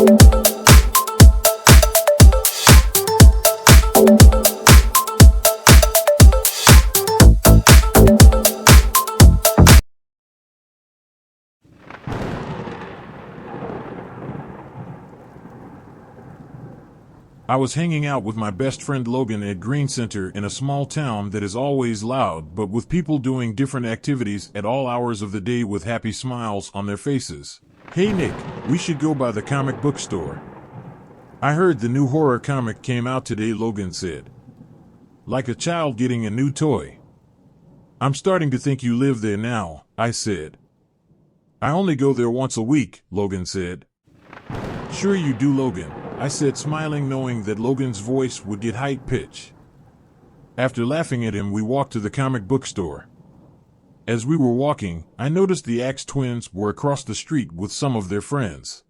I was hanging out with my best friend Logan at Green Center in a small town that is always loud, but with people doing different activities at all hours of the day with happy smiles on their faces. "Hey Nick, we should go by the comic book store. I heard the new horror comic came out today," Logan said. "Like a child getting a new toy." "I'm starting to think you live there now," I said. "I only go there once a week," Logan said. "Sure you do, Logan," I said, smiling, knowing that Logan's voice would get high-pitched. After laughing at him, we walked to the comic book store. As we were walking, I noticed the Axe twins were across the street with some of their friends.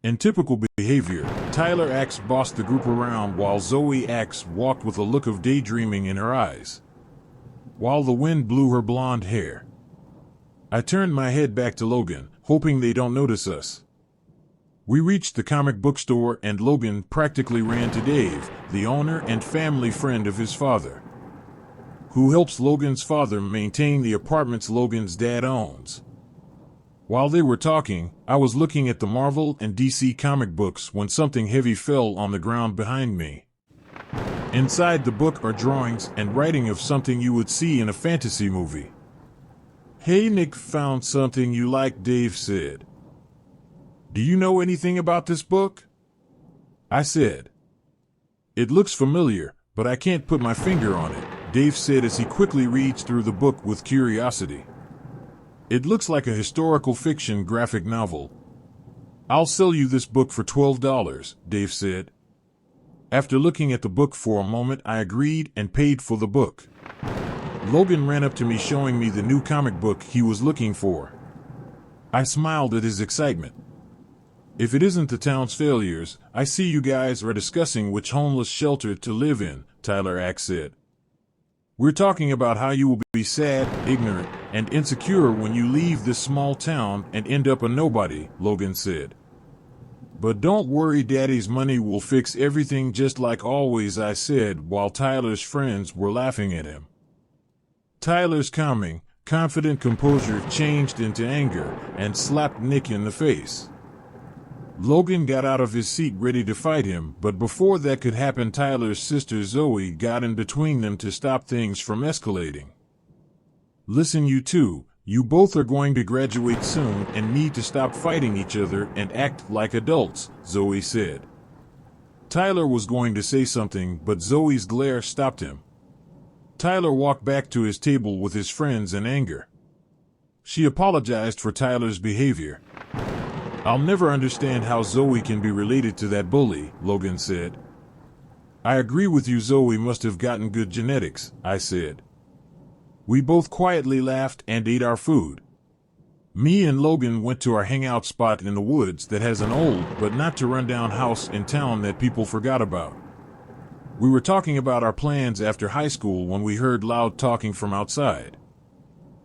In typical behavior, Tyler Axe bossed the group around while Zoe Axe walked with a look of daydreaming in her eyes, while the wind blew her blonde hair. I turned my head back to Logan, hoping they don't notice us. We reached the comic book store and Logan practically ran to Dave, the owner and family friend of his father, who helps Logan's father maintain the apartments Logan's dad owns. While they were talking, I was looking at the Marvel and DC comic books when something heavy fell on the ground behind me. Inside the book are drawings and writing of something you would see in a fantasy movie. "Hey Nick, found something you like," Dave said. "Do you know anything about this book?" I said. "It looks familiar, but I can't put my finger on it," Dave said as he quickly reads through the book with curiosity. "It looks like a historical fiction graphic novel." "I'll sell you this book for $12, Dave said. After looking at the book for a moment, I agreed and paid for the book. Logan ran up to me showing me the new comic book he was looking for. I smiled at his excitement. "If it isn't the town's failures, I see you guys are discussing which homeless shelter to live in," Tyler Axe said. "We're talking about how you will be sad, ignorant, and insecure when you leave this small town and end up a nobody," Logan said. "But don't worry, Daddy's money will fix everything just like always," I said, while Tyler's friends were laughing at him. Tyler's calming, confident composure changed into anger and slapped Nick in the face. Logan got out of his seat ready to fight him, but before that could happen, Tyler's sister Zoe got in between them to stop things from escalating. "Listen, you two, you both are going to graduate soon and need to stop fighting each other and act like adults," Zoe said. Tyler was going to say something, but Zoe's glare stopped him. Tyler walked back to his table with his friends in anger. She apologized for Tyler's behavior. "I'll never understand how Zoe can be related to that bully," Logan said. "I agree with you, Zoe must have gotten good genetics," I said. We both quietly laughed and ate our food. Me and Logan went to our hangout spot in the woods that has an old but not too run-down house in town that people forgot about. We were talking about our plans after high school when we heard loud talking from outside.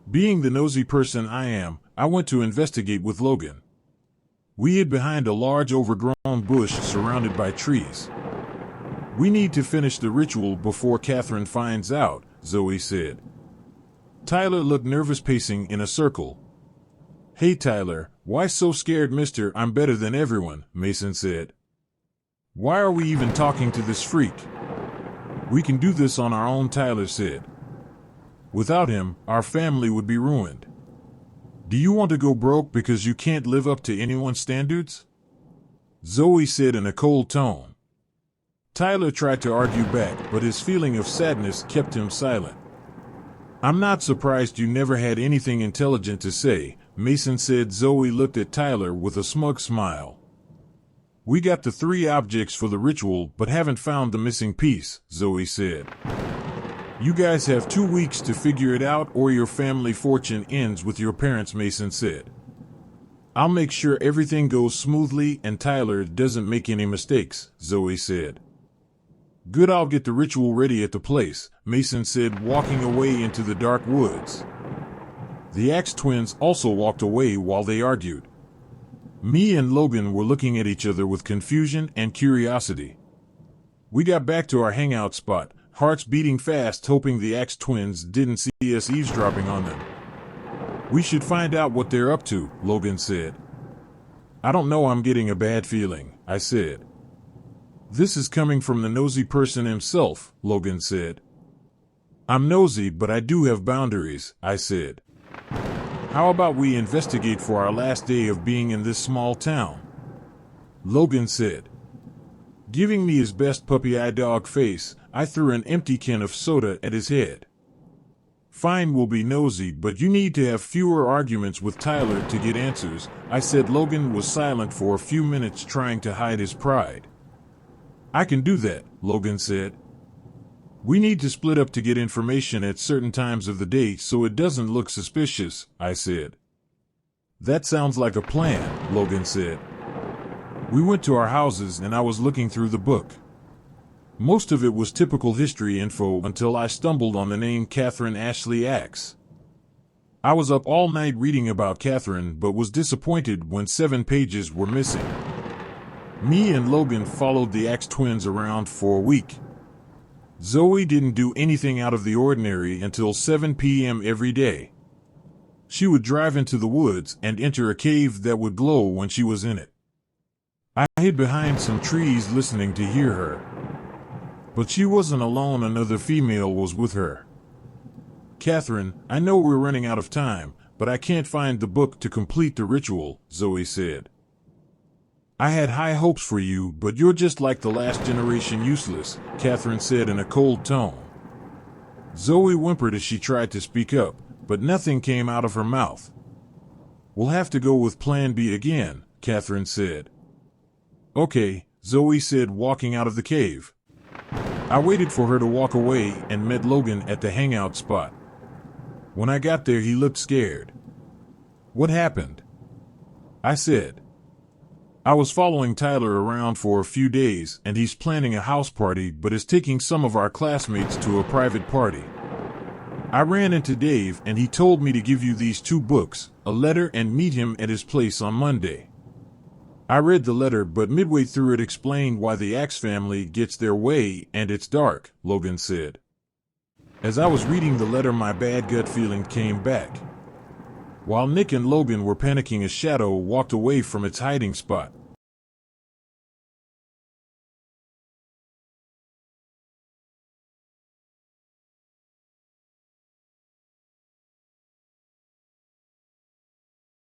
Being the nosy person I am, I went to investigate with Logan. We hid behind a large overgrown bush surrounded by trees. "We need to finish the ritual before Catherine finds out," Zoe said. Tyler looked nervous, pacing in a circle. "Hey Tyler, why so scared, mister? I'm better than everyone," Mason said. "Why are we even talking to this freak?" "We can do this on our own," Tyler said. "Without him, our family would be ruined. Do you want to go broke because you can't live up to anyone's standards?" Zoe said in a cold tone. Tyler tried to argue back, but his feeling of sadness kept him silent. "I'm not surprised you never had anything intelligent to say," Mason said. Zoe looked at Tyler with a smug smile. "We got the 3 objects for the ritual but haven't found the missing piece," Zoe said. "You guys have 2 weeks to figure it out or your family fortune ends with your parents," Mason said. "I'll make sure everything goes smoothly and Tyler doesn't make any mistakes," Zoe said. "Good, I'll get the ritual ready at the place," Mason said, walking away into the dark woods. The Axe twins also walked away while they argued. Me and Logan were looking at each other with confusion and curiosity. We got back to our hangout spot, hearts beating fast, hoping the Axe twins didn't see us eavesdropping on them. "We should find out what they're up to," Logan said. "I don't know, I'm getting a bad feeling," I said. "This is coming from the nosy person himself," Logan said. "I'm nosy, but I do have boundaries," I said. "How about we investigate for our last day of being in this small town?" Logan said. Giving me his best puppy eye dog face, I threw an empty can of soda at his head. "Fine, we'll be nosy, but you need to have fewer arguments with Tyler to get answers," I said. Logan was silent for a few minutes, trying to hide his pride. "I can do that," Logan said. "We need to split up to get information at certain times of the day so it doesn't look suspicious," I said. "That sounds like a plan," Logan said. We went to our houses and I was looking through the book. Most of it was typical history info until I stumbled on the name Catherine Ashley Axe. I was up all night reading about Catherine, but was disappointed when 7 pages were missing. Me and Logan followed the Axe twins around for a week. Zoe didn't do anything out of the ordinary until 7 p.m. every day. She would drive into the woods and enter a cave that would glow when she was in it. I hid behind some trees listening to hear her. But she wasn't alone, another female was with her. "Catherine, I know we're running out of time, but I can't find the book to complete the ritual," Zoe said. "I had high hopes for you, but you're just like the last generation, useless," Catherine said in a cold tone. Zoe whimpered as she tried to speak up, but nothing came out of her mouth. "We'll have to go with Plan B again," Catherine said. "Okay," Zoe said, walking out of the cave. I waited for her to walk away and met Logan at the hangout spot. When I got there, he looked scared. "What happened?" I said. "I was following Tyler around for a few days, and he's planning a house party but is taking some of our classmates to a private party. I ran into Dave and he told me to give you these 2 books, a letter, and meet him at his place on Monday." I read the letter, but midway through it explained why the Axe family gets their way, and it's dark, Logan said. As I was reading the letter, my bad gut feeling came back. While Nick and Logan were panicking, a shadow walked away from its hiding spot.